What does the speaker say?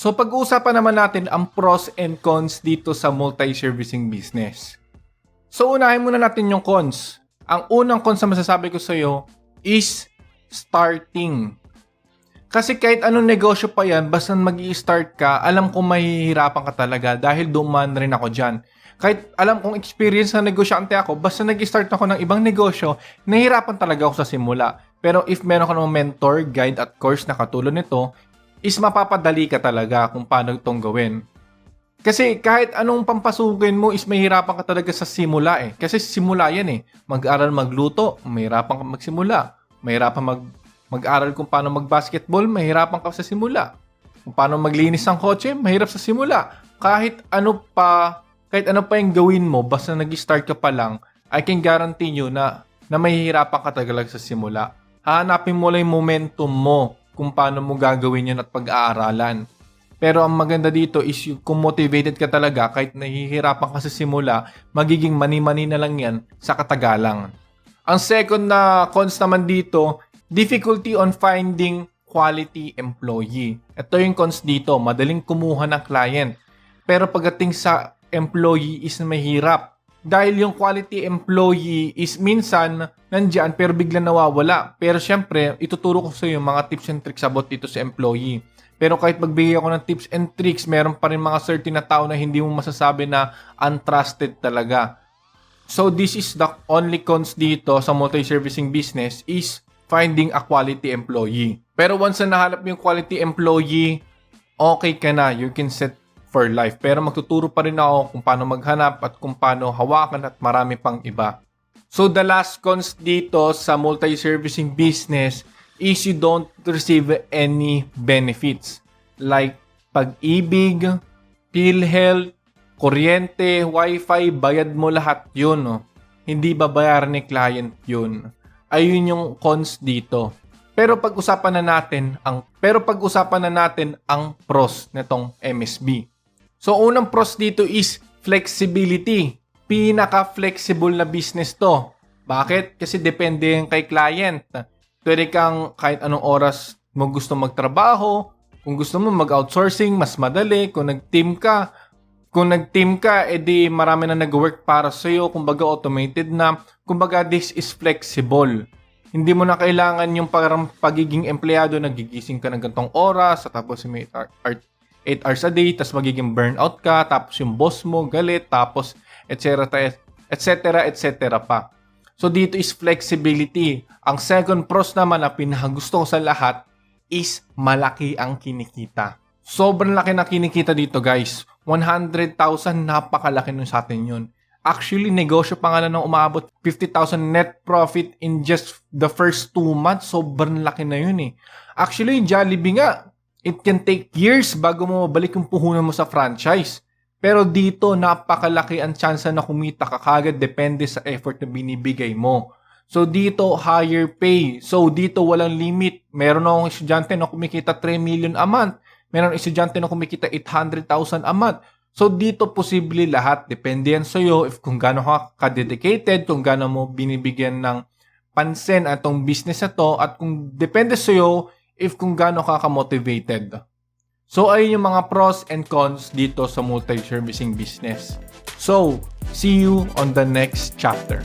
So pag-uusapan naman natin ang pros and cons dito sa multi-servicing business. So unahin muna natin yung cons. Ang unang cons na masasabi ko sa iyo is starting. Kasi kahit anong negosyo pa yan, basta mag-i-start ka, alam kong mahihirapan ka talaga dahil dumaan rin ako dyan. Kahit alam kong experience na negosyante ako, basta nag-start ako ng ibang negosyo, nahihirapan talaga ako sa simula. Pero if meron ka ng mentor, guide at course na katulad nito, is mapapadali ka talaga kung paano itong gawin. Kasi kahit anong pampasukin mo is mahirapan ka talaga sa simula eh. Kasi simula yan eh. Mag-aral magluto, mahirapan ka magsimula. Mahirapan mag-aral kung paano mag-basketball, mahirapan ka sa simula. Kung paano maglinis ng kotse, mahirap sa simula. Kahit ano pa yung gawin mo, basta nag-start ka pa lang, I can guarantee you na mahihirapan ka talaga sa simula. Hahanapin mo lang yung momentum mo kung paano mo gagawin yun at pag-aaralan. Pero ang maganda dito is kung motivated ka talaga, kahit nahihirapan ka sa simula, magiging mani-mani na lang yan sa katagalan. Ang second na cons naman dito, difficulty on finding quality employee. Ito yung cons dito, madaling kumuha ng client. Pero pagdating sa employee is mahirap. Dahil yung quality employee is minsan nandyan pero biglang nawawala. Pero syempre, ituturo ko sa iyo mga tips and tricks about dito sa employee. Pero kahit magbigay ako ng tips and tricks, meron pa rin mga certain na tao na hindi mo masasabi na untrusted talaga. So this is the only cons dito sa multi-servicing business is finding a quality employee. Pero once na nahanap mo yung quality employee, okay ka na. You can set for life. Pero magtuturo pa rin ako kung paano maghanap at kung paano hawakan at marami pang iba. So the last cons dito sa multi-servicing business is you don't receive any benefits. Like pag-ibig, PhilHealth, kuryente, wifi, bayad mo lahat yun. No? Hindi babayaran ni client yun. Ayun yung cons dito. Pero pag-usapan na natin ang pros nitong MSB. So, unang pros dito is flexibility. Pinaka-flexible na business to. Bakit? Kasi depende yan kay client. Pwede kang kahit anong oras mo gusto magtrabaho. Kung gusto mo mag-outsourcing, mas madali. Kung nag-team ka, edi marami na nag-work para sa'yo. Kumbaga automated na. Kumbaga this is flexible. Hindi mo na kailangan yung parang pagiging empleyado, nagigising ka ng gantong oras, tapos may 8 hours a day, tapos magiging burnout ka, tapos yung boss mo galit, tapos etc. pa. So dito is flexibility. Ang second pros naman na pinakagusto ko sa lahat is malaki ang kinikita. Sobrang laki na kinikita dito guys. 100,000, napakalaki nun sa atin yun. Actually, negosyo pa nga na nang umabot 50,000 net profit in just the first 2 months. Sobrang laki na yun eh. Actually, yung Jollibee nga, it can take years bago mo mabalik yung puhunan mo sa franchise. Pero dito, napakalaki ang chance na kumita ka kagad depende sa effort na binibigay mo. So dito, higher pay. So dito, walang limit. Meron akong estudyante na kumikita 3 million a month. Meron estudyante na kumikita 800,000 a month. So dito, posible lahat. Depende yan sa'yo if kung gaano ka ka-dedicated, kung gaano mo binibigyan ng pansin atong business na to, at kung depende sa'yo if kung gaano ka ka-motivated. So, ayun yung mga pros and cons dito sa multi-servicing business. So, see you on the next chapter.